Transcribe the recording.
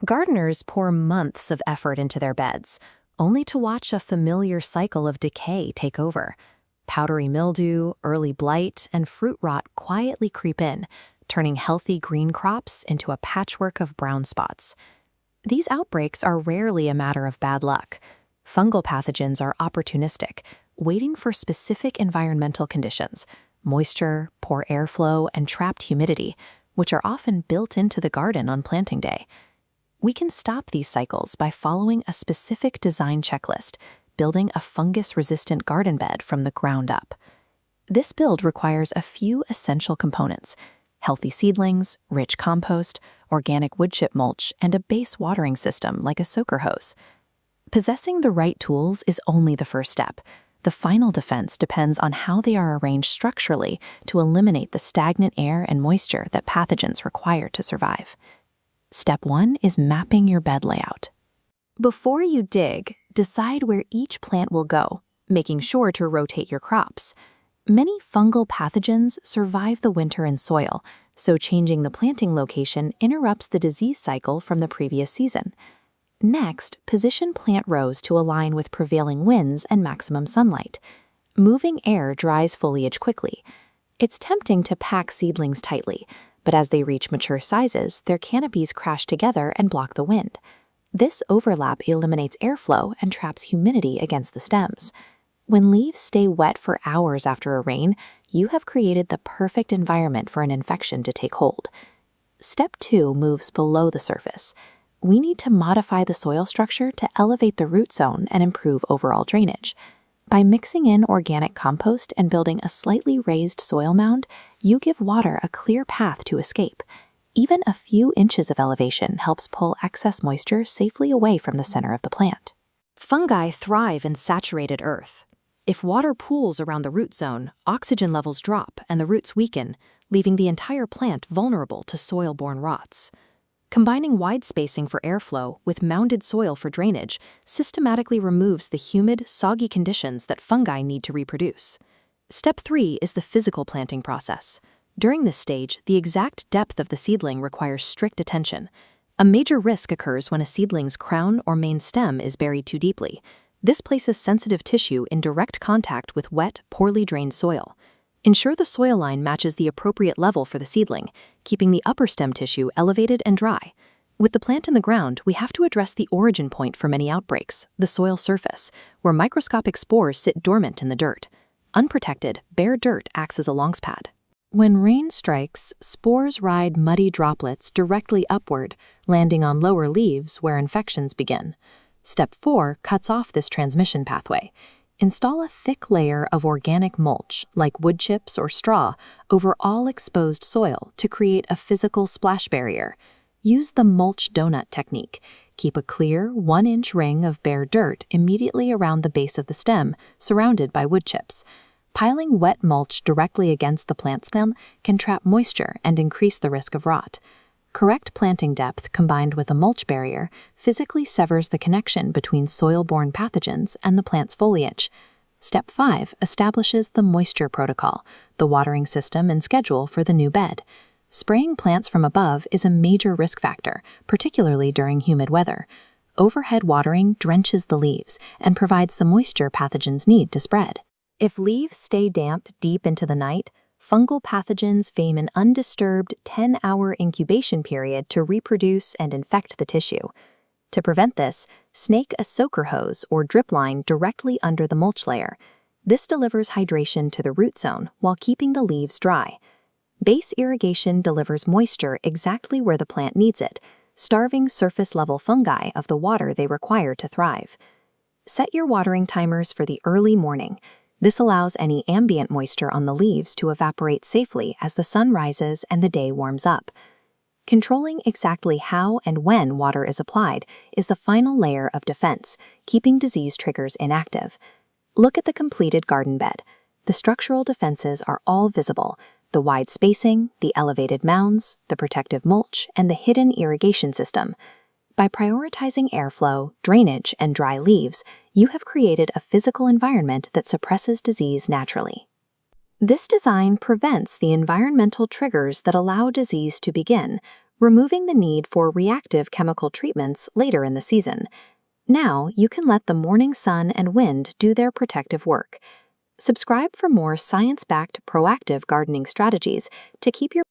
Gardeners pour months of effort into their beds, only to watch a familiar cycle of decay take over. Powdery mildew, early blight, and fruit rot quietly creep in, turning healthy green crops into a patchwork of brown spots. These outbreaks are rarely a matter of bad luck. Fungal pathogens are opportunistic, waiting for specific environmental conditions, moisture, poor airflow, and trapped humidity, which are often built into the garden on planting day. We can stop these cycles by following a specific design checklist, building a fungus-resistant garden bed from the ground up. This build requires a few essential components: healthy seedlings, rich compost, organic wood chip mulch, and a base watering system like a soaker hose. Possessing the right tools is only the first step. The final defense depends on how they are arranged structurally to eliminate the stagnant air and moisture that pathogens require to survive. Step 1 is mapping your bed layout. Before you dig, decide where each plant will go, making sure to rotate your crops. Many fungal pathogens survive the winter in soil, so changing the planting location interrupts the disease cycle from the previous season. Next, position plant rows to align with prevailing winds and maximum sunlight. Moving air dries foliage quickly. It's tempting to pack seedlings tightly, but as they reach mature sizes, their canopies crash together and block the wind. This overlap eliminates airflow and traps humidity against the stems. When leaves stay wet for hours after a rain, you have created the perfect environment for an infection to take hold. Step 2 moves below the surface. We need to modify the soil structure to elevate the root zone and improve overall drainage. By mixing in organic compost and building a slightly raised soil mound, you give water a clear path to escape. Even a few inches of elevation helps pull excess moisture safely away from the center of the plant. Fungi thrive in saturated earth. If water pools around the root zone, oxygen levels drop and the roots weaken, leaving the entire plant vulnerable to soil-borne rots. Combining wide spacing for airflow with mounded soil for drainage systematically removes the humid, soggy conditions that fungi need to reproduce. Step 3 is the physical planting process. During this stage, the exact depth of the seedling requires strict attention. A major risk occurs when a seedling's crown or main stem is buried too deeply. This places sensitive tissue in direct contact with wet, poorly drained soil. Ensure the soil line matches the appropriate level for the seedling, keeping the upper stem tissue elevated and dry. With the plant in the ground, we have to address the origin point for many outbreaks, the soil surface, where microscopic spores sit dormant in the dirt. Unprotected, bare dirt acts as a launchpad. When rain strikes, spores ride muddy droplets directly upward, landing on lower leaves where infections begin. Step 4 cuts off this transmission pathway. Install a thick layer of organic mulch, like wood chips or straw, over all exposed soil to create a physical splash barrier. Use the mulch donut technique. Keep a clear, 1-inch ring of bare dirt immediately around the base of the stem, surrounded by wood chips. Piling wet mulch directly against the plant stem can trap moisture and increase the risk of rot. Correct planting depth combined with a mulch barrier physically severs the connection between soil-borne pathogens and the plant's foliage. Step 5 establishes the moisture protocol, the watering system and schedule for the new bed. Spraying plants from above is a major risk factor, particularly during humid weather. Overhead watering drenches the leaves and provides the moisture pathogens need to spread. If leaves stay damp deep into the night, fungal pathogens face an undisturbed 10-hour incubation period to reproduce and infect the tissue. To prevent this, snake a soaker hose or drip line directly under the mulch layer. This delivers hydration to the root zone while keeping the leaves dry. Base irrigation delivers moisture exactly where the plant needs it, starving surface-level fungi of the water they require to thrive. Set your watering timers for the early morning. This allows any ambient moisture on the leaves to evaporate safely as the sun rises and the day warms up. Controlling exactly how and when water is applied is the final layer of defense, keeping disease triggers inactive. Look at the completed garden bed. The structural defenses are all visible: the wide spacing, the elevated mounds, the protective mulch, and the hidden irrigation system. By prioritizing airflow, drainage, and dry leaves, you have created a physical environment that suppresses disease naturally. This design prevents the environmental triggers that allow disease to begin, removing the need for reactive chemical treatments later in the season. Now you can let the morning sun and wind do their protective work. Subscribe for more science-backed proactive gardening strategies to keep your